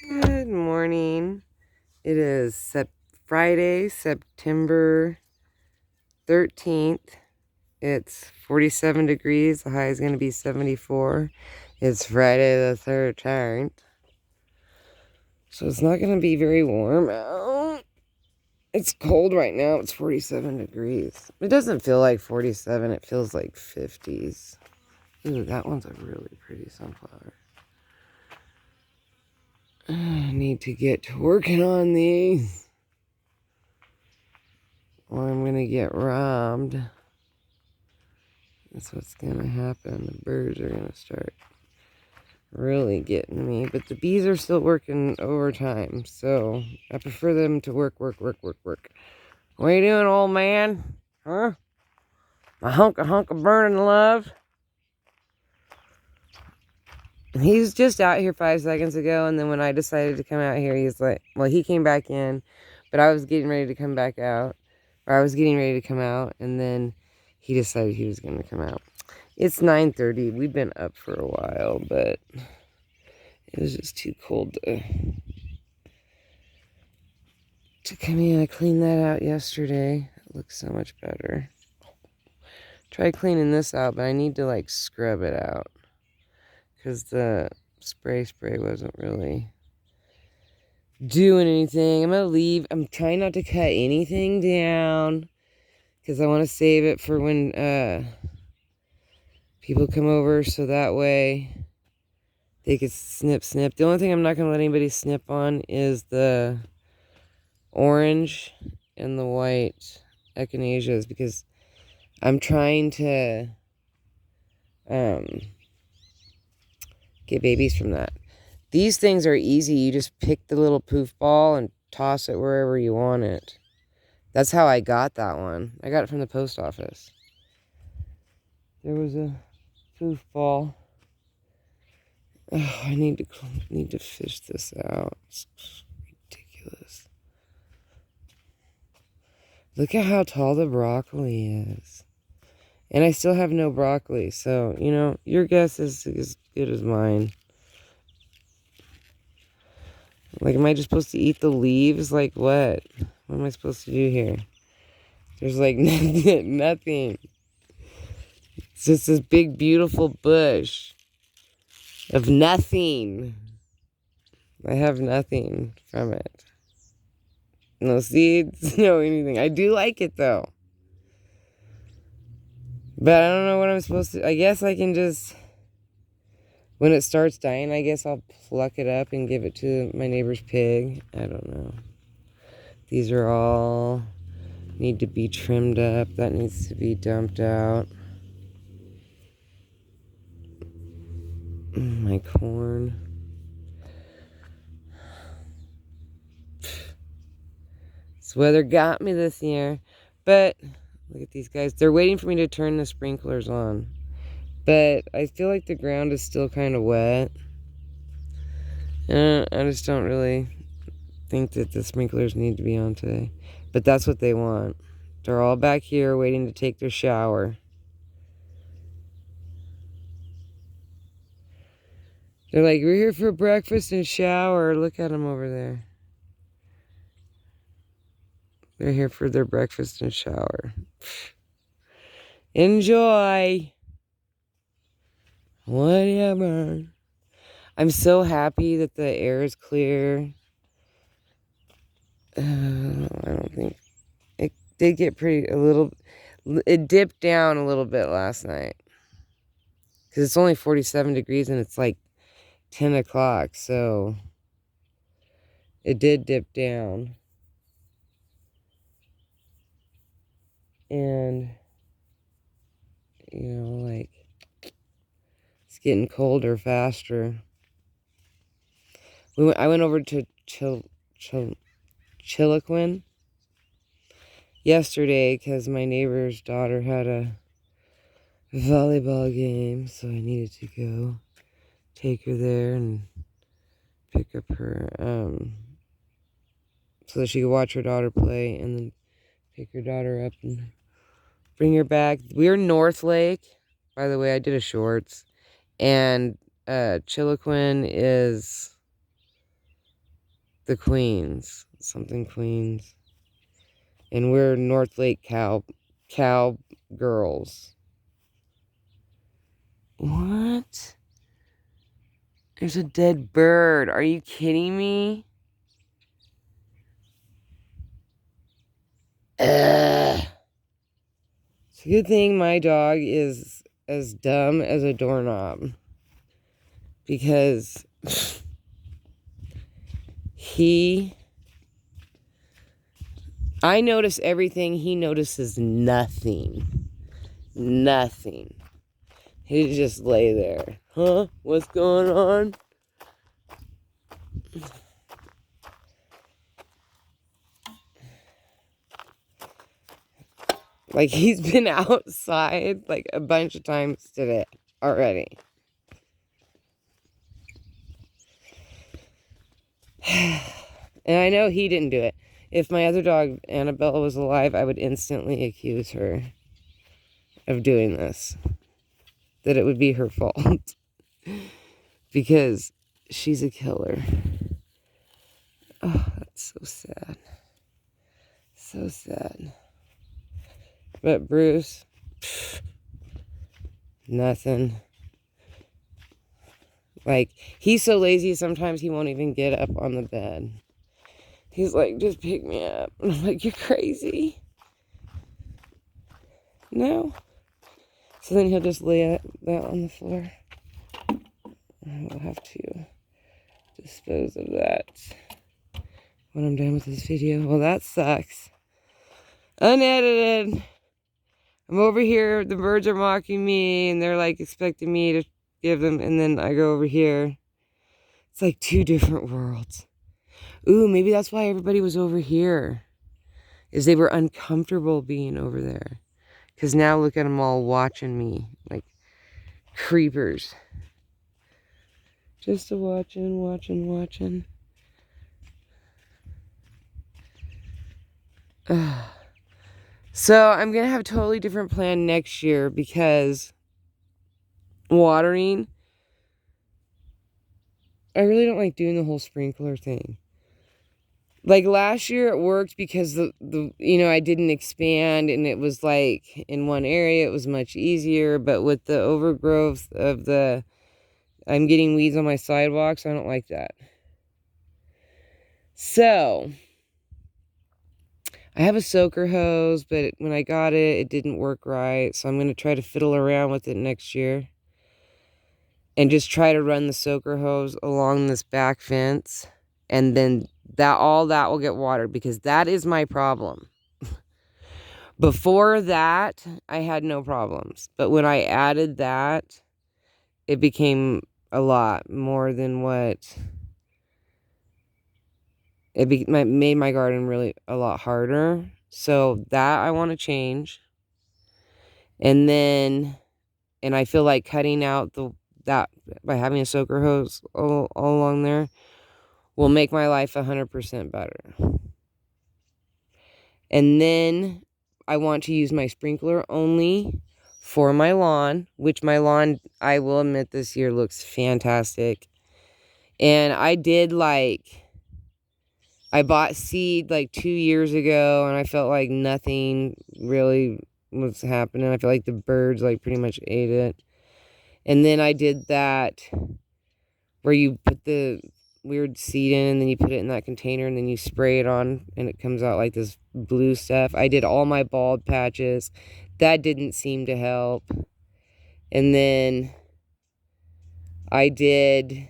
Good morning. It is Friday, September 13th. It's 47 degrees. The high is going to be 74. It's Friday the 13th. So it's not going to be very warm out. It's cold right now. It's 47 degrees. It doesn't feel like 47. It feels like 50s. Ooh, that one's a really pretty sunflower. I need to get to working on these, or I'm gonna get robbed. That's what's gonna happen. The birds are gonna start really getting me. But the bees are still working overtime, so I prefer them to work. What are you doing, old man? Huh? A hunk of burning love? He's just out here 5 seconds ago, and then when I decided to come out here, he's like, well, he came back in, but I was getting ready to come back out, or I was getting ready to come out, and then he decided he was going to come out. It's 9:30. We've been up for a while, but it was just too cold to come in. I cleaned that out yesterday. It looks so much better. Tried cleaning this out, but I need to like scrub it out because the spray wasn't really doing anything. I'm gonna leave. I'm trying not to cut anything down because I want to save it for when people come over, so that way they could snip. The only thing I'm not gonna let anybody snip on is the orange and the white echinaceas, because I'm trying to get babies from that. These things are easy. You just pick the little poof ball and toss it wherever you want it. That's how I got that one. I got it from the post office. There was a poof ball. Oh, I need to fish this out. It's ridiculous. Look at how tall the broccoli is. And I still have no broccoli, so, you know, your guess is as good as mine. Like, am I just supposed to eat the leaves? Like, what? What am I supposed to do here? There's, like, nothing. It's just this big, beautiful bush of nothing. I have nothing from it. No seeds, no anything. I do like it, though. But I don't know what I'm supposed to... I guess I can just... When it starts dying, I guess I'll pluck it up and give it to my neighbor's pig. I don't know. These are all... need to be trimmed up. That needs to be dumped out. My corn. This weather got me this year. But... look at these guys. They're waiting for me to turn the sprinklers on. But I feel like the ground is still kind of wet. I just don't really think that the sprinklers need to be on today. But that's what they want. They're all back here waiting to take their shower. They're like, we're here for breakfast and shower. Look at them over there. They're here for their breakfast and shower. Enjoy. Whatever. I'm so happy that the air is clear. I don't think... it did get it dipped down a little bit last night. Because it's only 47 degrees and it's like 10 o'clock, so it did dip down. And, you know, like, it's getting colder faster. I went over to Chiloquin yesterday because my neighbor's daughter had a volleyball game, so I needed to go take her there and pick up her, so that she could watch her daughter play and then pick her daughter up and bring her back. We're North Lake, by the way. I did a shorts, and Chiloquin is the Queens. Something Queens. And we're North Lake cow girls. What? There's a dead bird. Are you kidding me? Ugh. It's a good thing my dog is as dumb as a doorknob. Because I notice everything. He notices nothing. Nothing. He just lay there. Huh? What's going on? Like, he's been outside, like, a bunch of times today already. And I know he didn't do it. If my other dog, Annabella, was alive, I would instantly accuse her of doing this. That it would be her fault. Because she's a killer. Oh, that's so sad. So sad. But Bruce, nothing. Like, he's so lazy, sometimes he won't even get up on the bed. He's like, just pick me up. And I'm like, you're crazy. No. So then he'll just lay that on the floor. I'll have to dispose of that when I'm done with this video. Well, that sucks. Unedited. I'm over here, the birds are mocking me, and they're like expecting me to give them, and then I go over here. It's like two different worlds. Ooh, maybe that's why everybody was over here. Is they were uncomfortable being over there. Because now look at them all watching me, like creepers. Just a watching. So I'm going to have a totally different plan next year because watering, I really don't like doing the whole sprinkler thing. Like last year it worked because I didn't expand and it was like in one area it was much easier, but with the overgrowth of I'm getting weeds on my sidewalks, I don't like that. So I have a soaker hose, but when I got it, it didn't work right. So I'm going to try to fiddle around with it next year. And just try to run the soaker hose along this back fence. And then all that will get watered because that is my problem. Before that, I had no problems. But when I added that, it became a lot more than what... It made my garden really a lot harder. So that I want to change. And I feel like cutting out that by having a soaker hose all along there will make my life 100% better. And then I want to use my sprinkler only for my lawn, which my lawn, I will admit, this year looks fantastic. And I bought seed like 2 years ago, and I felt like nothing really was happening. I feel like the birds like pretty much ate it. And then I did that where you put the weird seed in, and then you put it in that container, and then you spray it on, and it comes out like this blue stuff. I did all my bald patches. That didn't seem to help. And then I did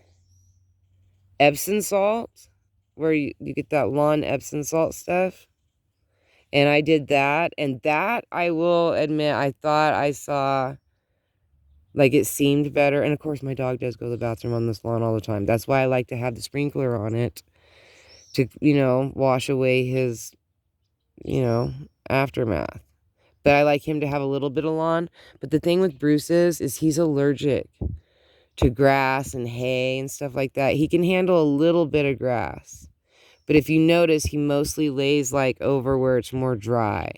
Epsom salt, where you get that lawn Epsom salt stuff. And I did that, and that, I will admit, I thought I saw, like, it seemed better. And of course, my dog does go to the bathroom on this lawn all the time. That's why I like to have the sprinkler on it to, wash away his, aftermath. But I like him to have a little bit of lawn. But the thing with Bruce is he's allergic to grass and hay and stuff like that. He can handle a little bit of grass. But if you notice, he mostly lays like over where it's more dry.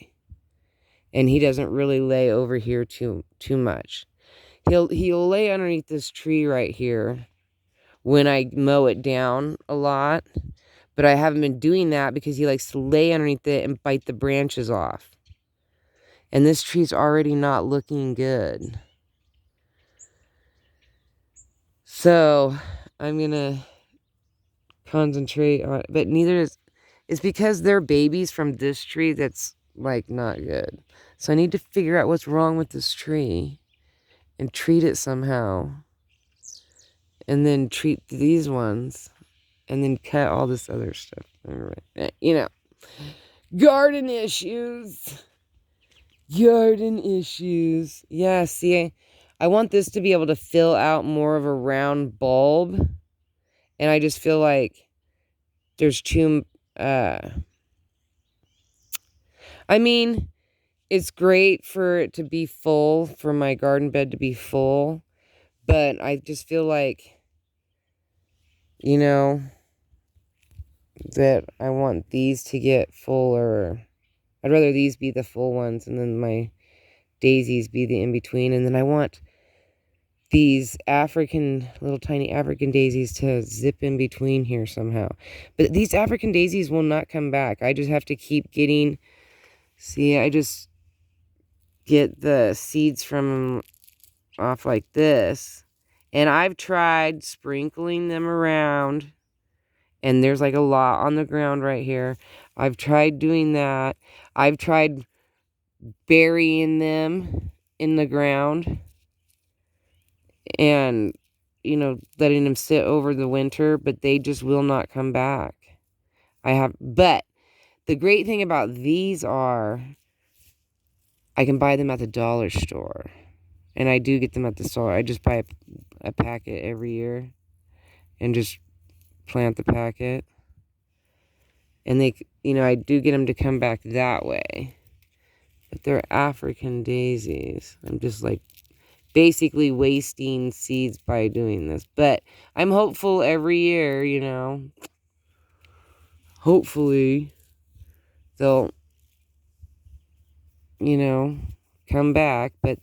And he doesn't really lay over here too much. He'll lay underneath this tree right here when I mow it down a lot. But I haven't been doing that because he likes to lay underneath it and bite the branches off. And this tree's already not looking good. So I'm going to concentrate on it. But neither is... It's because they're babies from this tree that's, like, not good. So I need to figure out what's wrong with this tree and treat it somehow. And then treat these ones. And then cut all this other stuff. You know. Garden issues. Garden issues. Yeah, see, I want this to be able to fill out more of a round bulb. And I just feel like there's too... I mean, it's great for it to be full, for my garden bed to be full. But I just feel like, you know, that I want these to get fuller. I'd rather these be the full ones and then my daisies be the in-between. And then I want these little tiny African daisies to zip in between here somehow. But these African daisies will not come back. I just have to keep getting... See, I just get the seeds from off like this. And I've tried sprinkling them around. And there's like a lot on the ground right here. I've tried doing that. I've tried burying them in the ground. And, you know, letting them sit over the winter. But they just will not come back. But the great thing about these are... I can buy them at the dollar store. And I do get them at the store. I just buy a packet every year. And just plant the packet. And they, you know, I do get them to come back that way. But they're African daisies. I'm just like basically wasting seeds by doing this. But I'm hopeful every year, you know. Hopefully they'll, you know, come back. But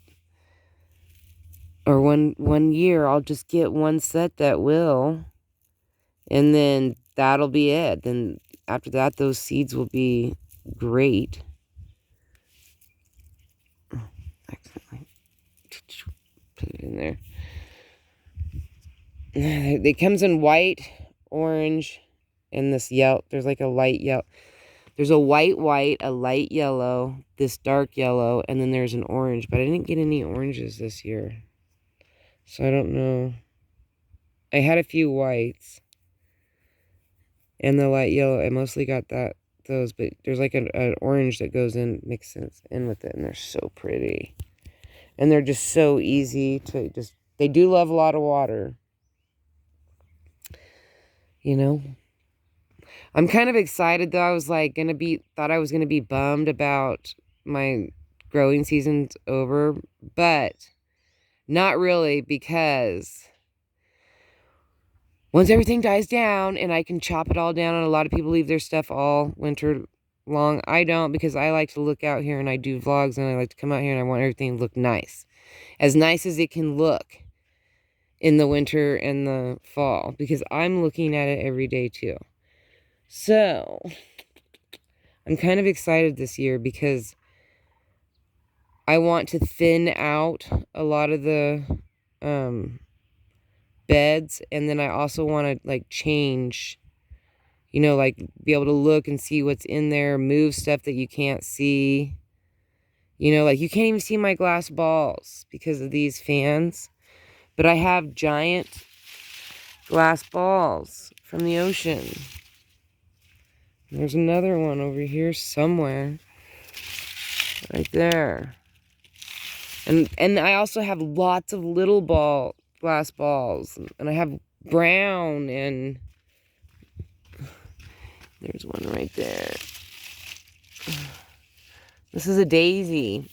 or one year I'll just get one set that will. And then that'll be it. Then after that, those seeds will be great. Accidentally put it in there. It comes in white, orange, and this yellow. There's like a light yellow. There's a white, a light yellow, this dark yellow, and then there's an orange. But I didn't get any oranges this year. So I don't know. I had a few whites. And the light yellow, I mostly got those, but there's like an orange that goes in, mixes in with it, and they're so pretty. And they're just so easy to they do love a lot of water. You know? I'm kind of excited though. I was like thought I was gonna be bummed about my growing season's over, but not really, because once everything dies down and I can chop it all down, and a lot of people leave their stuff all winter long. I don't, because I like to look out here and I do vlogs and I like to come out here and I want everything to look nice. As nice as it can look in the winter and the fall, because I'm looking at it every day too. So I'm kind of excited this year because I want to thin out a lot of the beds, and then I also want to like change, you know, like be able to look and see what's in there, move stuff that you can't see, you know, like you can't even see my glass balls because of these fans, but I have giant glass balls from the ocean. There's another one over here somewhere, right there. And I also have lots of little glass balls, and I have brown, and there's one right there. This is a daisy.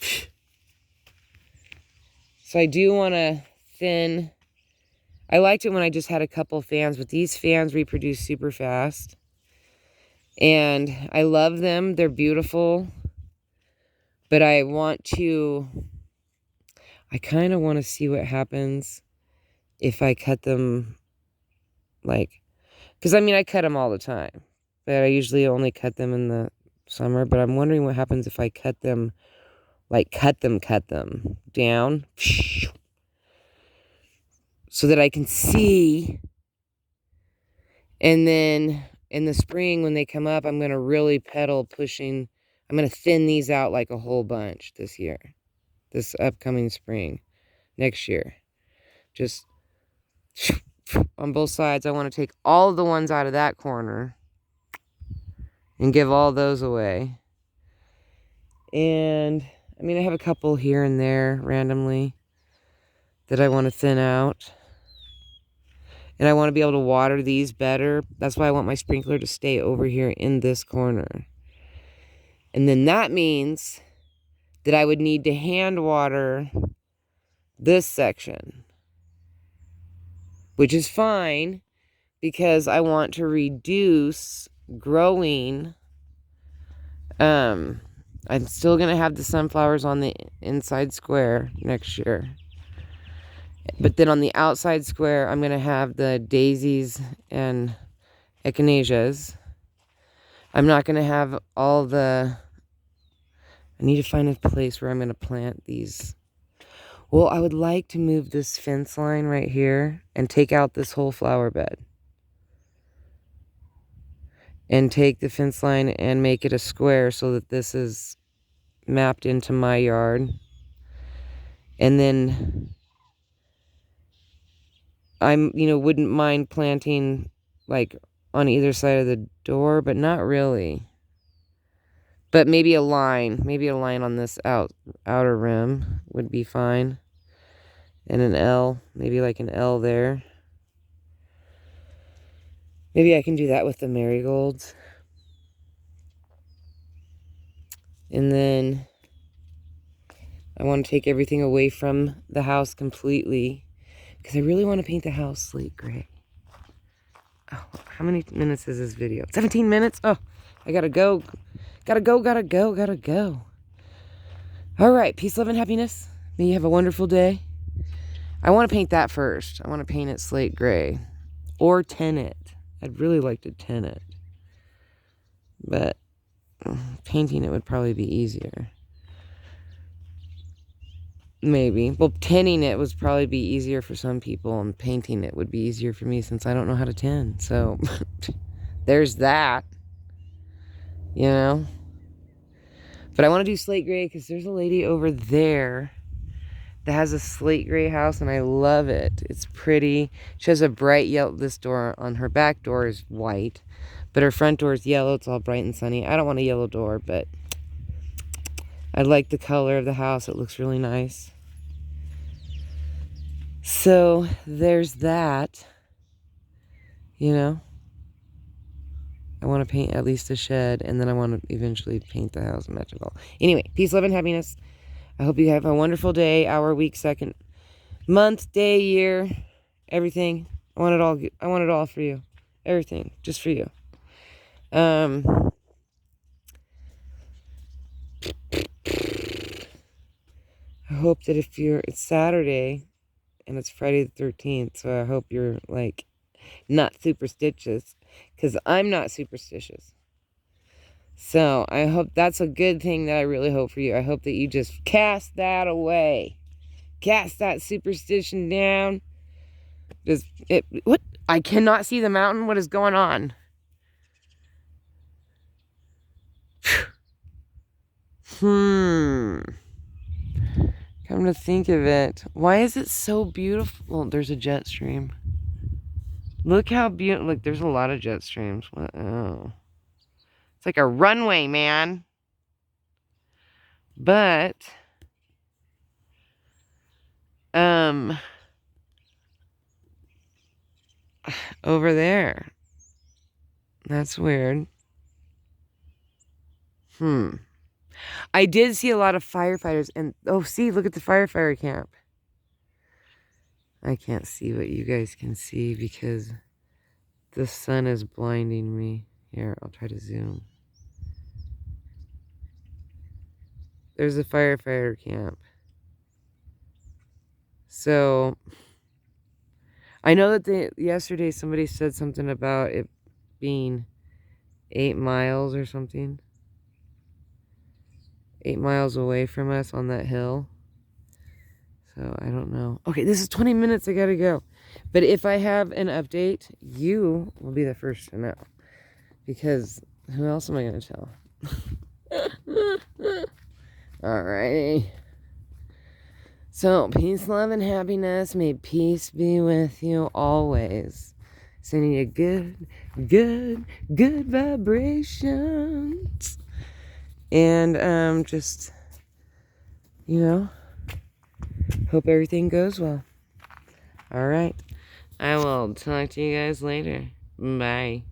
So I do want to thin. I liked it when I just had a couple fans, but these fans reproduce super fast. And I love them. They're beautiful. But I kind of want to see what happens if I cut them, like, because I mean, I cut them all the time. but I usually only cut them in the summer. But I'm wondering what happens if I cut them, like cut them down so that I can see. And then in the spring when they come up, I'm going to really pedal pushing. I'm going to thin these out like a whole bunch this year, this upcoming spring, next year. Just on both sides. I want to take all of the ones out of that corner and give all those away. And I mean, I have a couple here and there randomly that I want to thin out. And I want to be able to water these better. That's why I want my sprinkler to stay over here in this corner. And then that means that I would need to hand water this section, which is fine because I want to reduce growing. I'm still going to have the sunflowers on the inside square next year. But then on the outside square, I'm going to have the daisies and echinaceas. I'm not going to have all the... I need to find a place where I'm going to plant these. Well, I would like to move this fence line right here and take out this whole flower bed. And take the fence line and make it a square so that this is mapped into my yard. And then wouldn't mind planting like on either side of the door, but not really. But maybe a line on this outer rim would be fine. And an L, maybe like an L there. Maybe I can do that with the marigolds. And then I want to take everything away from the house completely because I really want to paint the house slate gray. Oh, how many minutes is this video? 17 minutes? Oh, I gotta go. Gotta go. All right, peace, love, and happiness. May you have a wonderful day. I want to paint that first. I want to paint it slate gray or tin it. I'd really like to tin it. But painting it would probably be easier. Maybe. Well, tinning it would probably be easier for some people, and painting it would be easier for me since I don't know how to tin. So, there's that. You know? But I want to do slate gray because there's a lady over there that has a slate gray house, and I love it. It's pretty. She has a bright yellow. This door on her back door is white, but her front door is yellow. It's all bright and sunny. I don't want a yellow door, but I like the color of the house. It looks really nice. So there's that. You know, I want to paint at least a shed, and then I want to eventually paint the house magical. Anyway, peace, love, and happiness. I hope you have a wonderful day, hour, week, second, month, day, year, everything. I want it all. I want it all for you. Everything, just for you. I hope that it's Saturday and it's Friday the 13th, so I hope you're like not superstitious, because I'm not superstitious. So I hope that's a good thing that I really hope for you. I hope that you just cast that away. Cast that superstition down. What? I cannot see the mountain. What is going on? Come to think of it, why is it so beautiful? There's a jet stream. Look how beautiful. Look, there's a lot of jet streams. What? Oh. It's like a runway, man. But, over there. That's weird. I did see a lot of firefighters, and oh, see, look at the firefighter camp. I can't see what you guys can see because the sun is blinding me. Here, I'll try to zoom. There's a firefighter camp. So, I know that yesterday somebody said something about it being 8 miles or something. 8 miles away from us on that hill. So I don't know. Okay, this is 20 minutes. I gotta go. But if I have an update, you will be the first to know. Because who else am I gonna tell? Alrighty. So, peace, love, and happiness. May peace be with you always. Sending you good vibrations. And, just, you know, hope everything goes well. Alright. I will talk to you guys later. Bye.